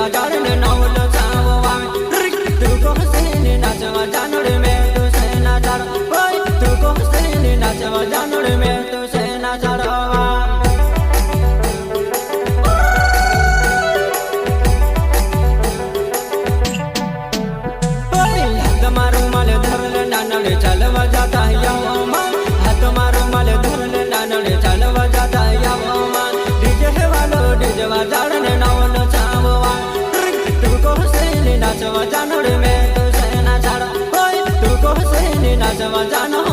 डीजवा जान नवल चाववा तू को हसीने नाचवा जानड़ में तू सेना चार ओए तू को हसीने नाचवा जानड़ में तू सेना चारवा मारू माल धरल नानले चलवा जाता यावमा हाथ मारू माल धरल नानले चलवा जाता यावमा डीजे वालो डीजवा जान नवल चाववा तू को हसीने नाचवा जानड़ में तू सेना चार ओए तू को हसीने नाचवा जानो